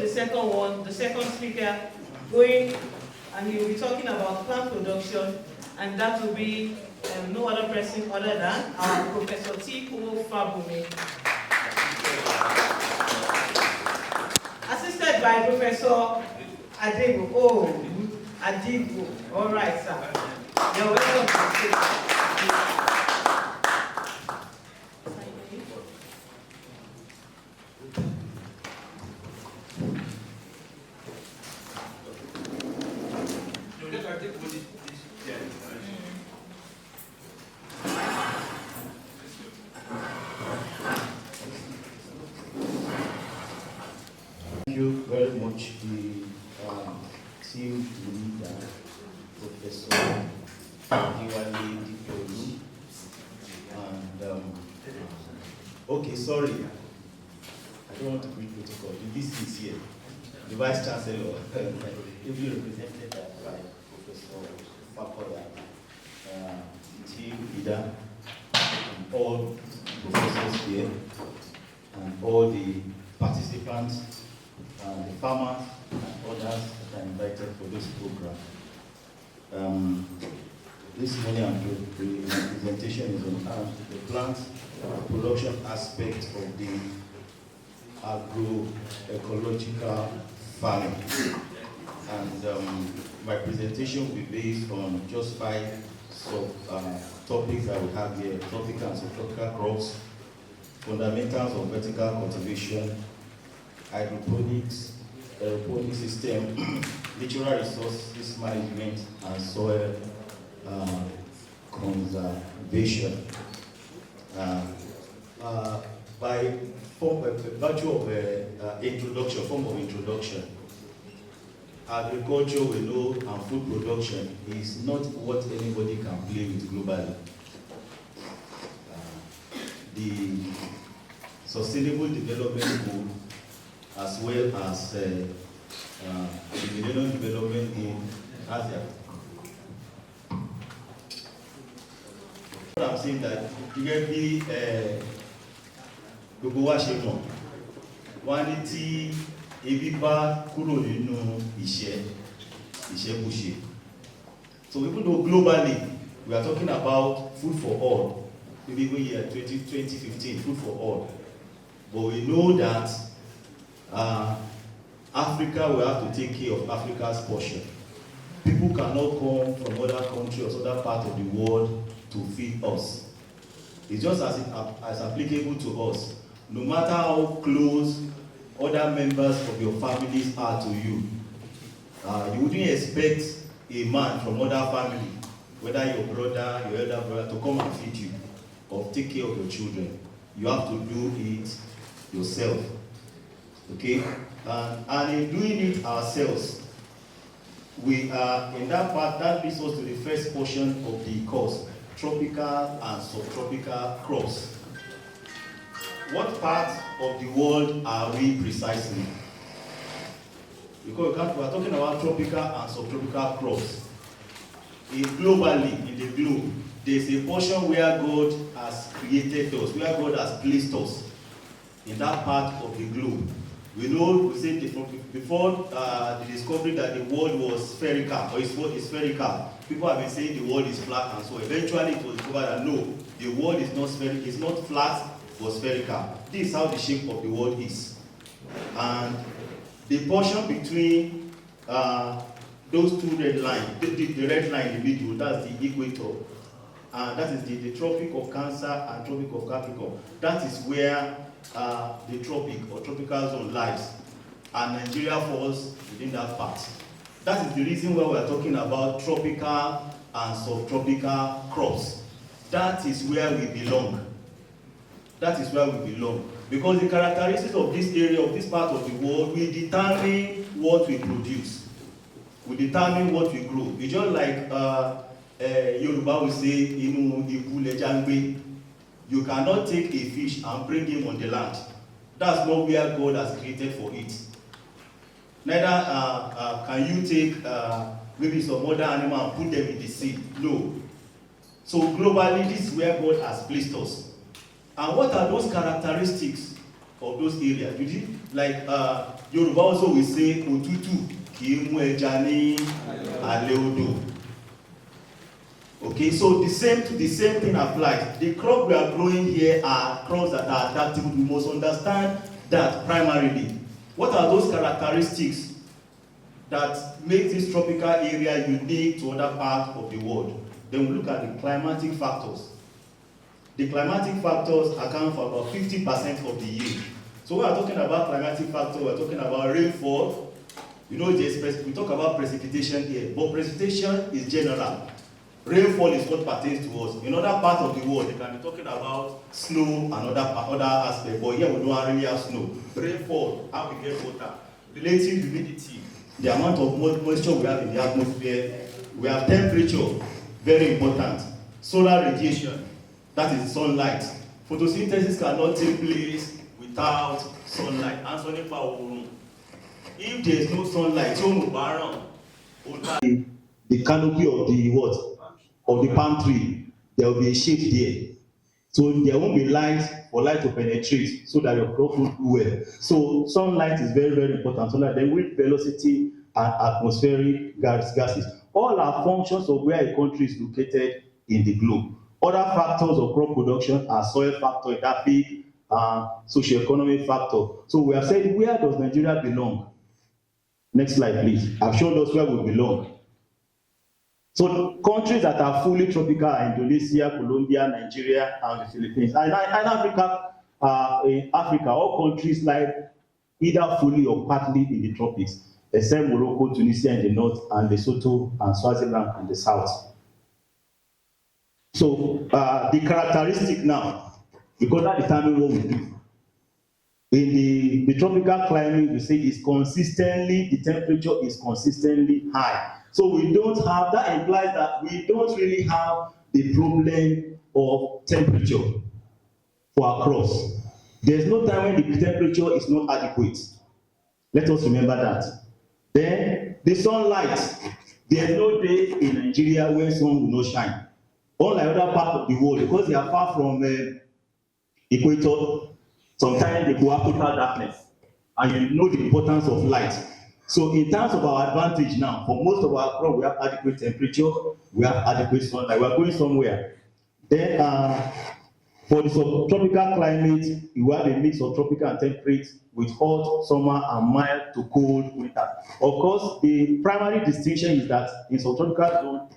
the second one, the second speaker, going, and he will be talking about plant production, and that will be no other person other than our Professor T.O. Fabumi. Assisted by Professor Adebo. Oh, Adibo. All right, sir. You're welcome to the stage. Thank you very much, the team leader, Professor Diwali Dipolu. And okay, sorry, I don't want to break protocol. The VC is here, the Vice Chancellor, ably represented by Professor Fakoya, team leader, and all professors here, and all the participants, the farmers and others that are invited for this program. This morning my presentation is on the plant production aspect of the agroecological farming. And my presentation will be based on just 5 topics that we have here: tropical and subtropical crops, fundamentals of vertical cultivation, hydroponics, aeroponic system, natural resources management, and soil conservation. By virtue of introduction, form of introduction, agriculture, we know, and food production is not what anybody can play with globally. The Sustainable Development Goal, as well as the Millennium Development Goal, Asia. I'm saying that gẹ́gẹ́ bí gbogbo wa ṣe mọ̀, wọ́n ní tí ebi bá kúrò nínú ìṣẹ́kúṣe. So even though globally we are talking about food for all, maybe even year 2015, food for all, but we know that Africa will have to take care of Africa's portion. People cannot come from other countries or other parts of the world to feed us. It's just as applicable to us. No matter how close other members of your families are to you, you wouldn't expect a man from other family, whether your brother, your elder brother, to come and feed you or take care of your children. You have to do it yourself. Okay? And in doing it ourselves, we are in that part that leads us to the first portion of the course: tropical and subtropical crops. What part of the world are we precisely? Because we are talking about tropical and subtropical crops. Globally, in the globe, there's a portion where God has created us, where God has placed us in that part of the globe. We know, we said before the discovery that the world was spherical, or is spherical. People have been saying the world is flat, and so eventually it was discovered that no, the world is not spherical, it's not flat or spherical. This is how the shape of the world is. And the portion between those two red lines, the red line in the middle, that's the equator. That is the Tropic of Cancer and Tropic of Capricorn. That is where the tropic or tropical zone lies, and Nigeria falls within that part. That is the reason why we are talking about tropical and subtropical crops. That is where we belong. That is where we belong. Because the characteristics of this area, of this part of the world, will determine what we produce. We determine what we grow. It's just like Yoruba will say, "Inu iku leja ngbe." You cannot take a fish and bring him on the land. That's not where God has created for it. Neither can you take maybe some other animal and put them in the sea. No. So globally, this is where God has placed us. And what are those characteristics of those areas. You see, like Yoruba also will say, Otutu, kì í mú ẹja ní alẹ́ odò. Okay, so the same thing applies. The crop we are growing here are crops that are adaptable. We must understand that primarily. What are those characteristics that make this tropical area unique to other parts of the world? Then we look at the climatic factors. The climatic factors account for about 50% of the yield. So when we are talking about climatic factors, we are talking about rainfall. You know, we talk about precipitation here, but precipitation is general. Rainfall is what pertains to us. In other parts of the world, they can be talking about snow and other aspects, but here we don't really have snow. Rainfall, how we get water, relative humidity, the amount of moisture we have in the atmosphere. We have temperature, very important. Solar radiation, that is sunlight. Photosynthesis cannot take place without sunlight. And sunlight power. If there is no sunlight, the canopy of the what? Of the palm tree, there will be a shade there. So there won't be light for light to penetrate so that your crop will do well. So sunlight is very, very important. So that the wind velocity and atmospheric gases. All are functions of where a country is located in the globe. Other factors of crop production are soil factor, edaphic, socioeconomic factor. So we have said, where does Nigeria belong? Next slide, please. I've shown us where we belong. So countries that are fully tropical are Indonesia, Colombia, Nigeria, and the Philippines. And in Africa, all countries lie either fully or partly in the tropics, except Morocco, Tunisia in the north, and Lesotho and Swaziland in the south. So the characteristic now, because that determines what we do. In the tropical climate, we say the temperature is consistently high. So we don't have, that implies that we don't really have the problem of temperature for our crops. There's no time when the temperature is not adequate. Let us remember that. Then the sunlight, there's no day in Nigeria where sun will not shine. Unlike other parts of the world, because they are far from equator, sometimes they go after total darkness, and you know the importance of light. So in terms of our advantage now, for most of our crop, we have adequate temperature, we have adequate sunlight, we are going somewhere. Then for the subtropical climate, you have a mix of tropical and temperate with hot summer and mild to cold winter. Of course, the primary distinction is that in subtropical zone,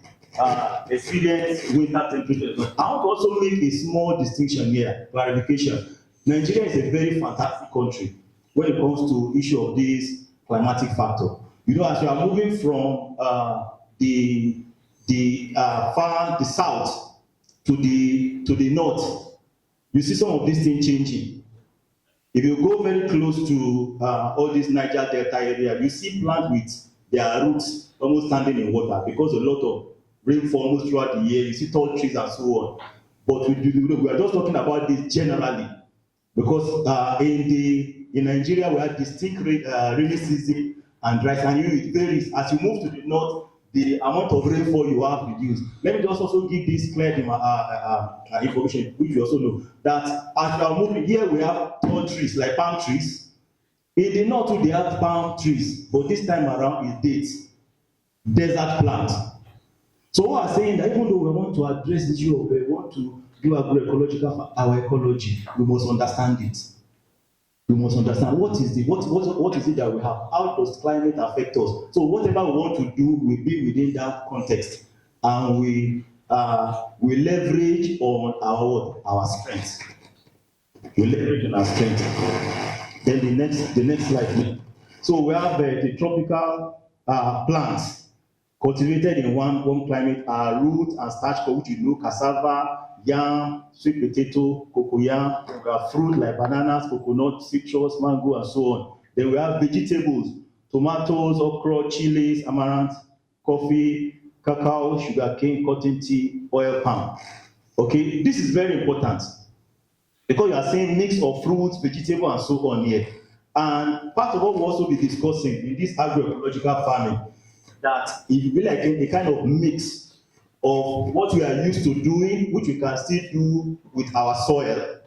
experience winter temperature. I want to also make a small distinction here, clarification. Nigeria is a very fantastic country when it comes to issue of this climatic factor. You know, as you are moving from the south to the north, you see some of these things changing. If you go very close to all this Niger Delta area, you see plants with their roots almost standing in water because a lot of rainfall almost throughout the year. You see tall trees and so on. But we are just talking about this generally, because in Nigeria we have distinct rainy season and dry season. It varies as you move to the north. The amount of rainfall you have reduced. Let me just also give this clear information, which you also know, that as you are moving here, we have tall trees like palm trees. In the north, too, they have palm trees, but this time around is dates, desert plant. So what I'm saying that even though we want to address the issue of we want to do agroecological for our ecology, we must understand it. We must understand what is it that we have. How does climate affect us? So whatever we want to do will be within that context, and we leverage on our strengths. We leverage on our strengths. Then the next slide, please. So we have the tropical plants cultivated in warm climate are root and starch, which you know, cassava, yam, sweet potato, cocoyam. We have fruit like bananas, coconut, citrus, mango, and so on. Then we have vegetables, tomatoes, okra, chilies, amaranth, coffee, cacao, sugarcane, cotton tea, oil palm. Okay, this is very important because you are seeing mix of fruits, vegetables, and so on here. And part of what we'll also be discussing in this agroecological farming, that it will be like a kind of mix of what we are used to doing, which we can still do with our soil,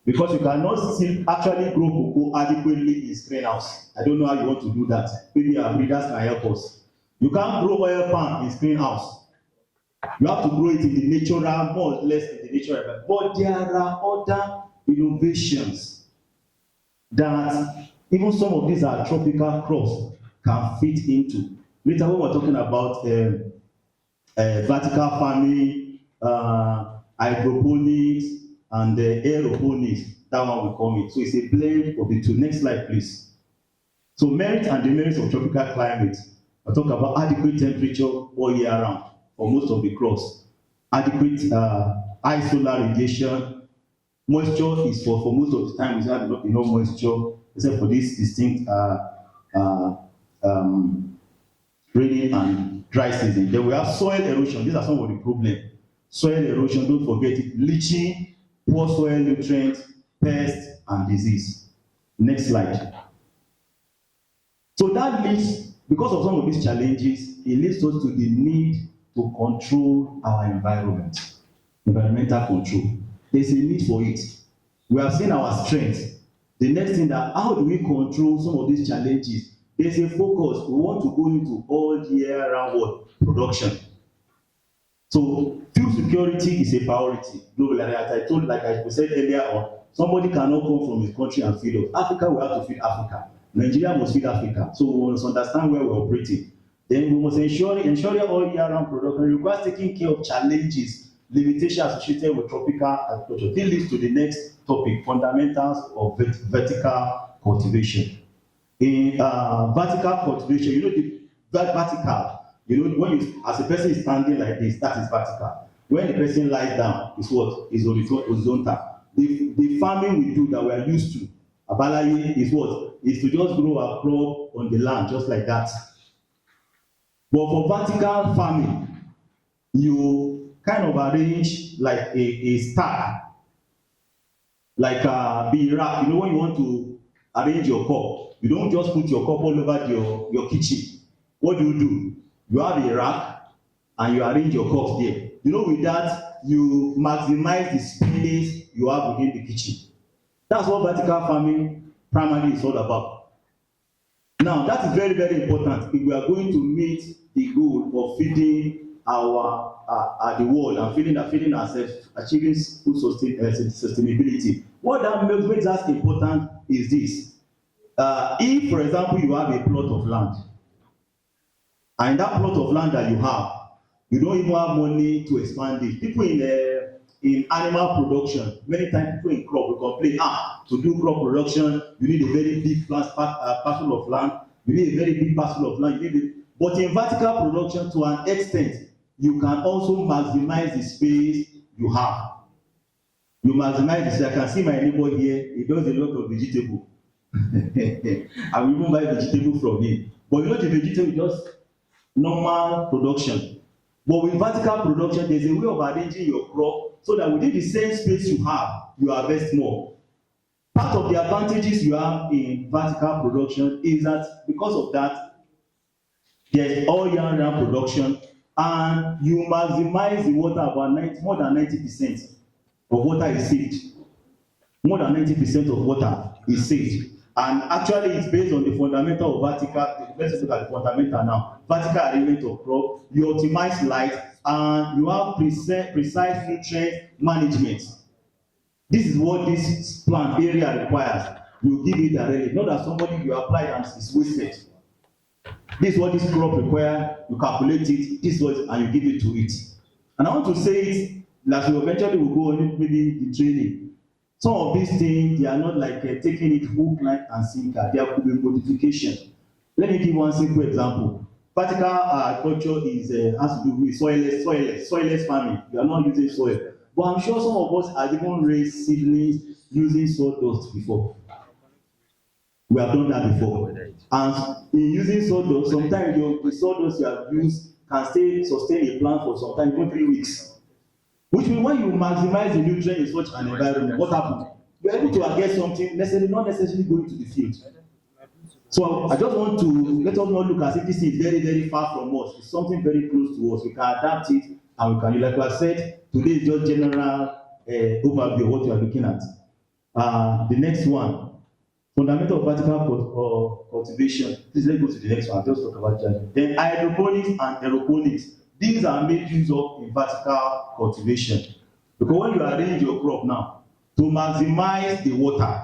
Because you cannot still actually grow cocoa adequately in screen house. I don't know how you want to do that. Maybe our breeders can help us. You can't grow oil palm in screen house. You have to grow it in the natural, more or less in the natural. But there are other innovations that even some of these are tropical crops can fit into. Later when we're talking about vertical farming, hydroponics, and aeroponics, that one will come in. So it's a blend of the two. Next slide, please. So merit and demerits of tropical climate. I talk about adequate temperature all year round for most of the crops. Adequate high solar radiation. Moisture is for most of the time we have enough moisture, except for this distinct rainy and dry season. Then we have soil erosion. These are some of the problems. Soil erosion, don't forget it. Leaching, poor soil nutrients, pests, and disease. Next slide. So that leads, because of some of these challenges, it leads us to the need to control our environment. Environmental control. There's a need for it. We have seen our strengths. The next thing that, how do we control some of these challenges? There's a focus. We want to go into all year round production. So food security is a priority. Like I said earlier on, somebody cannot come from his country and feed us. Africa will have to feed Africa. Nigeria must feed Africa. So we must understand where we're operating. Then we must ensure all year round production requires taking care of challenges, limitations associated with tropical agriculture. This leads to the next topic, fundamentals of vertical cultivation. In vertical cultivation, the vertical, when you, as a person is standing like this, that is vertical. When the person lies down, is what? Is horizontal. The farming we do that we are used to, Abalaye, is what? Is to just grow a crop on the land, just like that. But for vertical farming, you kind of arrange like a stack, like a rack. When you want to arrange your cup, you don't just put your cup all over your kitchen. What do? You have a rack and you arrange your cups there. With that, you maximize the space you have within the kitchen. That's what vertical farming primarily is all about. Now, that is very, very important if we are going to meet the goal of feeding the world and feeding ourselves, achieving food sustainability. What that makes us important is this. If, for example, you have a plot of land, and that plot of land that you have, you don't even have money to expand it. People in animal production, many times people in crop will complain, to do crop production, you need a very big parcel of land. You need a very big parcel of land. But in vertical production, to an extent, you can also maximize the space you have. You maximize the space. I can see my neighbor here, he does a lot of vegetable. I will even buy vegetable from him. But the vegetable is just normal production. But with vertical production, there's a way of arranging your crop so that within the same space you have, you harvest more. Part of the advantages you have in vertical production is that because of that, there's all year round production, and you maximize the water about more than 90% of water is saved. More than 90% of water is saved. And actually, it's based on the fundamental of vertical. Let's look at the fundamental now. Vertical arrangement of crop. You optimize light, and you have precise nutrient management. This is what this plant area requires. You give it directly, not that somebody you apply and it's wasted. This is what this crop requires. You calculate it. This is what, and you give it to it. And I want to say it, like we eventually will go on maybe the training. Some of these things, they are not like taking it hook, line, and sinker. There could be modification. Let me give one simple example. Vertical agriculture has to do with soilless farming. You are not using soil. But I'm sure some of us have even raised seedlings using sawdust before. We have done that before. And in using sawdust, sometimes the sawdust you have used can sustain a plant for sometimes even 3 weeks. Which means when you maximize the nutrient in such an environment, what happens? You're able to get something not necessarily going to the field. So I just want to let us not look as if this is very, very far from us. It's something very close to us. We can adapt it, and we can, like I said, today is just general overview of what you are looking at. The next one, fundamental of vertical cultivation. Please let's go to the next one. I'll just talk about that. Then hydroponics and aeroponics. These are made use of in vertical cultivation. Because when you arrange your crop now, to maximize the water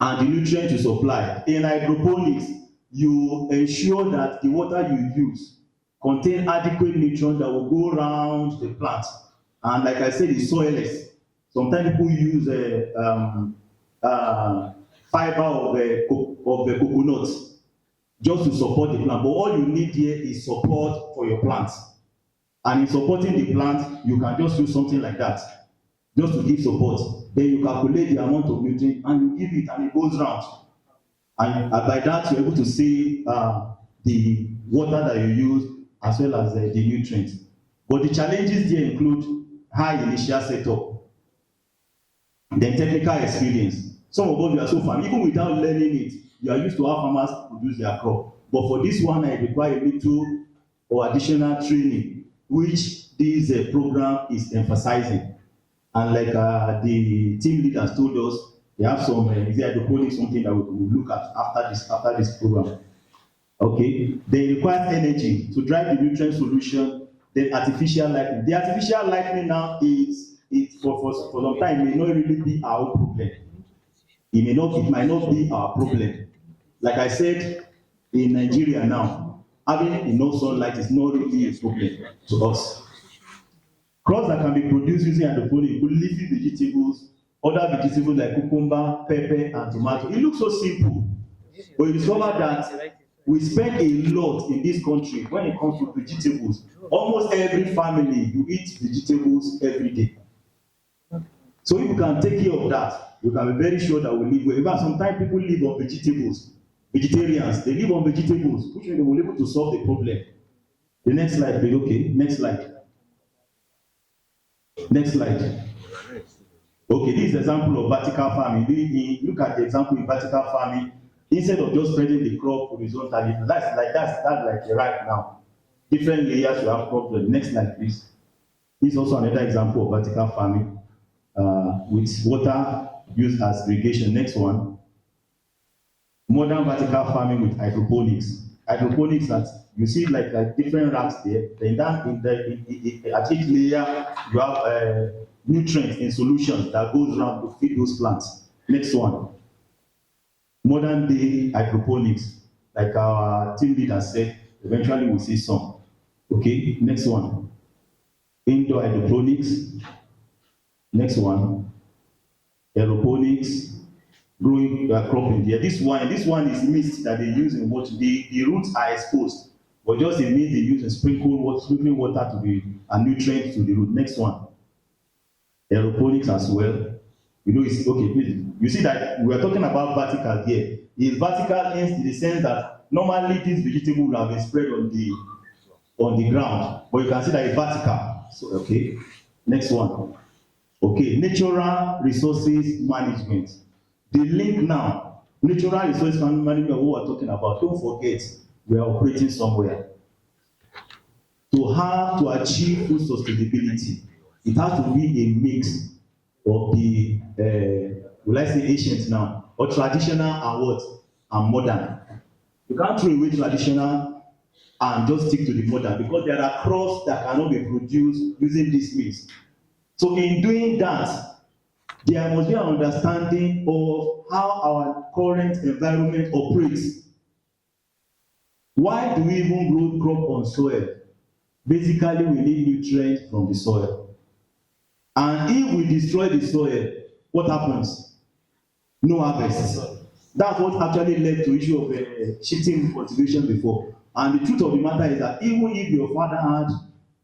and the nutrient you supply, in hydroponics, you ensure that the water you use contain adequate nutrients that will go around the plant. And like I said, it's soilless. Sometimes people use fiber of the coconut just to support the plant. But all you need here is support for your plant. And in supporting the plant, you can just use something like that, just to give support. Then you calculate the amount of nutrient and you give it, and it goes round. And by that, you're able to save the water that you use as well as the nutrients. But the challenges there include high initial setup, then technical experience. Some of us, we are so familiar, even without learning it, you are used to how farmers produce their crop. But for this one, I require a little or additional training, which this program is emphasizing. And like the team leaders told us, they have some hydroponics, something that we will look at after this program. Okay, they require energy to drive the nutrient solution, then artificial lighting. The artificial lighting now is for some time may not really be our problem. It might not be our problem. Like I said, in Nigeria now, having enough sunlight is not really a problem to us. Crops that can be produced using hydroponics include leafy vegetables, other vegetables like cucumber, pepper, and tomato. It looks so simple, but you discover that we spend a lot in this country when it comes to vegetables. Almost every family, you eat vegetables every day. So if you can take care of that, you can be very sure that we live well. Even sometimes people live on vegetables. Vegetarians, they live on vegetables, which means they will be able to solve the problem. The next slide, please. Okay, next slide. Next slide. Okay, this is an example of vertical farming. Look at the example in vertical farming. Instead of just spreading the crop horizontally, that's like right now. Different layers you have crop. Next slide, please. This is also another example of vertical farming with water used as irrigation. Next one. Modern vertical farming with hydroponics. Hydroponics, that you see like different racks there. Then at each layer you have nutrients in solutions that goes around to feed those plants. Next one. Modern day hydroponics, like our team leader said, eventually we'll see some. Okay, next one. Indoor hydroponics. Next one. Aeroponics. Growing crop in there. This one is mist that they use in what the roots are exposed, but just the mist they use in sprinkling water to the and nutrients to the root. Next one. Aeroponics as well. You know, it's okay, please. You see that we are talking about vertical here. It's vertical in the sense that normally this vegetable would have been spread on the ground, but you can see that it's vertical. So okay, next one. Okay, natural resources management. The link now, natural resources management, what we're talking about. Don't forget, we are operating somewhere. To achieve food sustainability, it has to be a mix of the will I say ancient now, or traditional and what? And modern. You can't throw away traditional and just stick to the modern, because there are crops that cannot be produced using this means. So in doing that, there must be an understanding of how our current environment operates. Why do we even grow crop on soil? Basically, we need nutrients from the soil. And if we destroy the soil, what happens? No harvest. That's what actually led to the issue of shifting cultivation before. And the truth of the matter is that even if your father had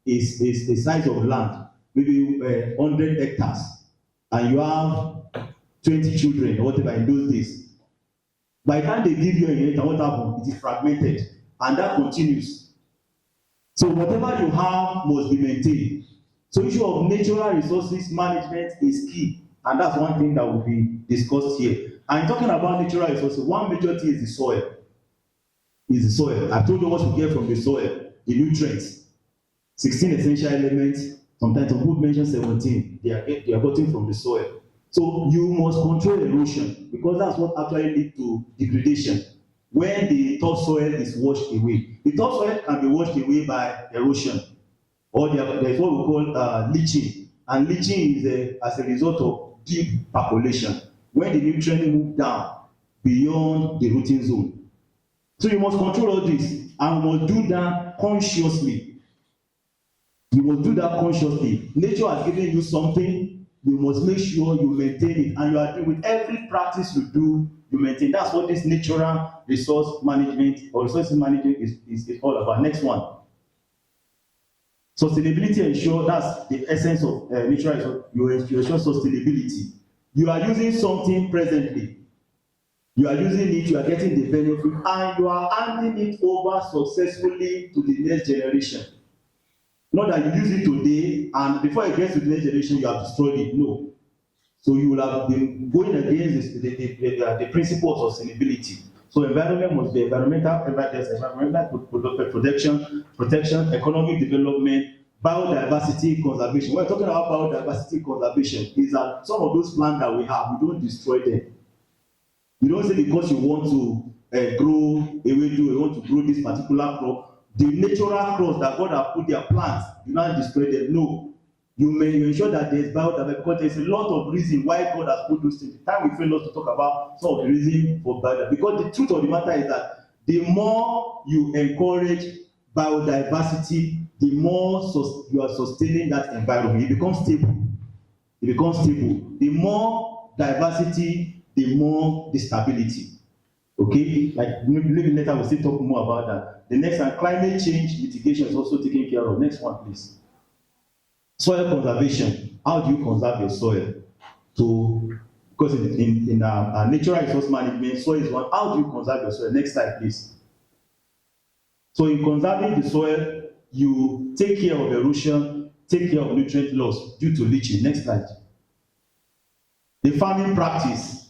a size of land, maybe 100 hectares, and you have 20 children or whatever in those days, by the time they give you a inheritance, what happens? It is fragmented, and that continues. So whatever you have must be maintained. So issue of natural resources management is key, and that's one thing that will be discussed here. And talking about natural resources, one major thing is the soil. I told you what you get from the soil, the nutrients. 16 essential elements, sometimes some people mention 17, they are gotten from the soil. So you must control erosion because that's what actually leads to degradation. When the topsoil is washed away, the topsoil can be washed away by erosion, or there's what we call leaching, and leaching is as a result of deep percolation when the nutrients move down beyond the rooting zone. So you must control all this, and you must do that consciously. You must do that consciously. Nature has given you something, you must make sure you maintain it, and you are doing with every practice you do, you maintain. That's what this natural resource management or resources management is all about. Next one. Sustainability ensure that's the essence of natural resource. You ensure sustainability. You are using something presently. You are using it, you are getting the benefit, and you are handing it over successfully to the next generation. Not that you use it today and before it gets to the next generation you have destroyed it. No. So you will have been going against the principle of sustainability. So environment must be environmental protection, economic development, biodiversity conservation. When we're talking about biodiversity conservation, is that some of those plants that we have, we don't destroy them. You don't say because you want to grow ewedu, you want to grow this particular crop, the natural crops that God has put their plants, you not destroy them. No. You ensure that there is biodiversity, because there's a lot of reason why God has put those things. The time we fail not to talk about some of the reasons for biodiversity. Because the truth of the matter is that the more you encourage biodiversity, the more you are sustaining that environment. It becomes stable. It becomes stable. The more diversity, the more the stability. Okay, like maybe later we'll still talk more about that. The next one, climate change mitigation is also taken care of. Next one, please. Soil conservation. How do you conserve your soil? Because in natural resource management, soil is one. How do you conserve your soil? Next slide, please. So in conserving the soil, you take care of erosion, take care of nutrient loss due to leaching. Next slide. The farming practice.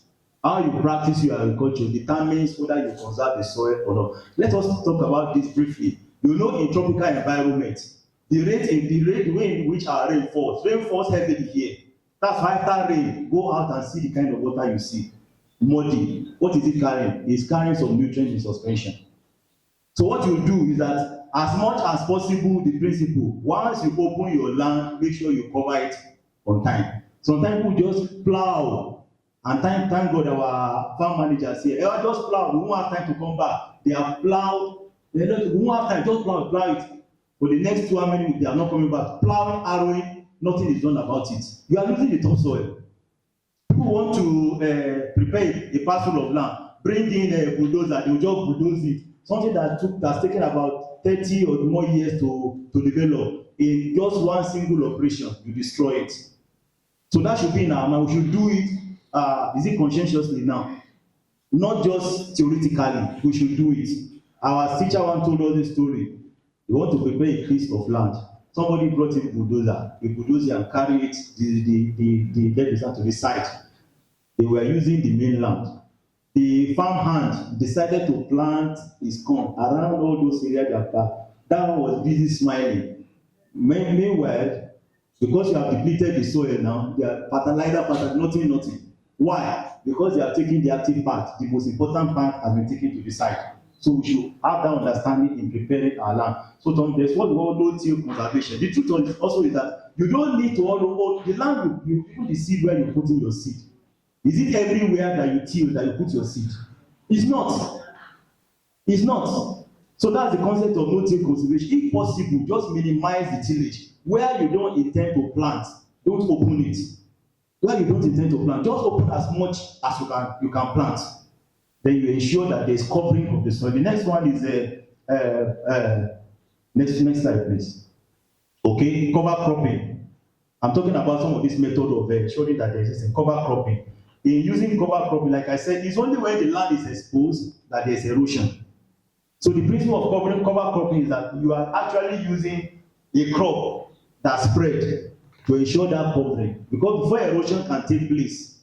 How you practice your agriculture determines whether you conserve the soil or not. Let us talk about this briefly. You know, in tropical environments, the rate in which our rain falls heavily here. That's why after rain, go out and see the kind of water you see. Muddy. What is it carrying? It's carrying some nutrients in suspension. So what you do is that as much as possible, the principle, once you open your land, make sure you cover it on time. Sometimes people just plow. And thank God our farm managers here. Just plow. We won't have time to come back. They have plowed. We won't have time. Just plow it. For the next 2 minutes, they are not coming back. Plowing, harrowing, nothing is done about it. You are losing the topsoil. People want to prepare a parcel of land, bring in a bulldozer, they will just bulldoze it. Something that's taken about 30 or more years to develop. In just one single operation, you destroy it. So that should be in our mind. We should do it. Is it conscientiously now? Not just theoretically, we should do it. Our teacher once told us this story. We want to prepare a piece of land. Somebody brought in a bulldozer and carried it, the dead to the site. They were using the mainland. The farm hand decided to plant his corn around all those areas that one was busy smiling. Meanwhile, because you have depleted the soil now, they are fertilizer, nothing. Why? Because they are taking the active part. The most important part has been taken to the side. So we should have that understanding in preparing our land. So there's what we call no-till conservation. The truth also is that you don't need to all the land you put the seed where you put in your seed. Is it everywhere that you till that you put your seed? It's not. It's not. So that's the concept of no-till conservation. If possible, just minimize the tillage. Where you don't intend to plant, don't open it. Where you don't intend to plant, just open as much as you can plant. Then you ensure that there's covering of the soil. The next one is next slide, please. Okay, cover cropping. I'm talking about some of this method of ensuring that there's cover cropping. In using cover cropping, like I said, it's only when the land is exposed that there's erosion. So the principle of cover cropping is that you are actually using a crop that spread to ensure that covering. Because before erosion can take place,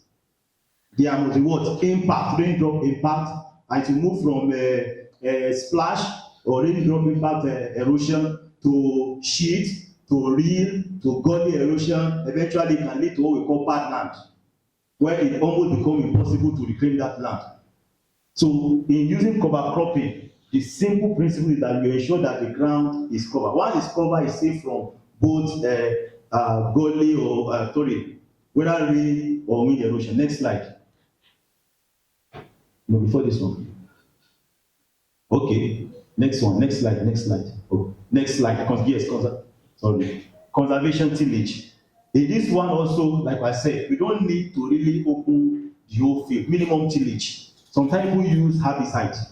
there must be what? Impact, raindrop impact, and to move from a splash or raindrop impact erosion to sheet, to reel, to gully erosion, eventually can lead to what we call padland. where it almost becomes impossible to reclaim that land. So in using cover cropping, the simple principle is that you ensure that the ground is covered. Once it's covered, it's safe from both gully or whether rain or wind erosion. Next slide. No, before this one. Okay, next one, next slide. Oh, next slide. Yes, conservation tillage. In this one also, like I said, we don't need to really open the whole field. Minimum tillage. Sometimes people use herbicides.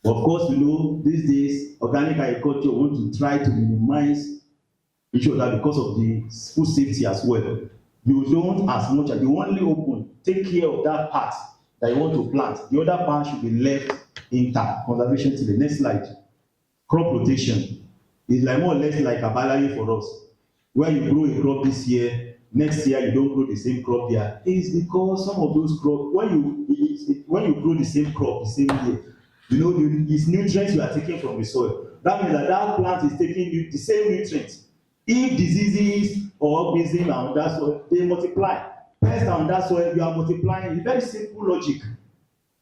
Of course, we know these days organic agriculture want to try to minimize each other because of the food safety as well. You don't as much as you only open, take care of that part that you want to plant. The other part should be left intact. Conservation to the next slide. Crop rotation is like more or less like a balance for us. Where you grow a crop this year, next year you don't grow the same crop there. It's because some of those crops, when you grow the same crop the same year, you know, it's nutrients you are taking from the soil. That means that plant is taking the same nutrients. If diseases or organisms are on that soil, they multiply. Pests are on that soil, you are multiplying. It's very simple logic.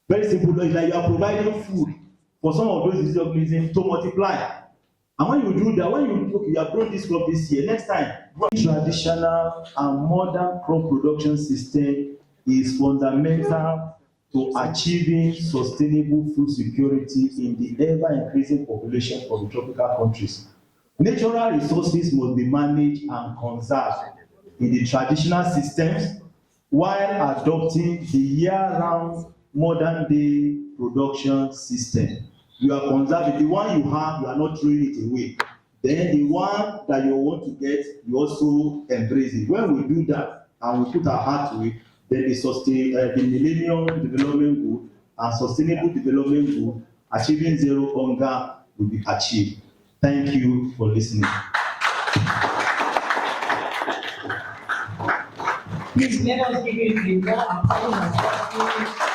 Very simple logic, like you are providing food for some of those disease organisms to multiply. And when you do that, when you have grown this crop this year, next time, traditional and modern crop production system is fundamental to achieving sustainable food security in the ever-increasing population of the tropical countries. Natural resources must be managed and conserved in the traditional systems while adopting the year-round modern-day production system. You are conserving the one you have, you are not throwing it away. Then the one that you want to get, you also embrace it. When we do that and we put our heart to it, then the Millennium Development Goal and Sustainable Development Goal, achieving zero hunger, will be achieved. Thank you for listening. Please let us give it a more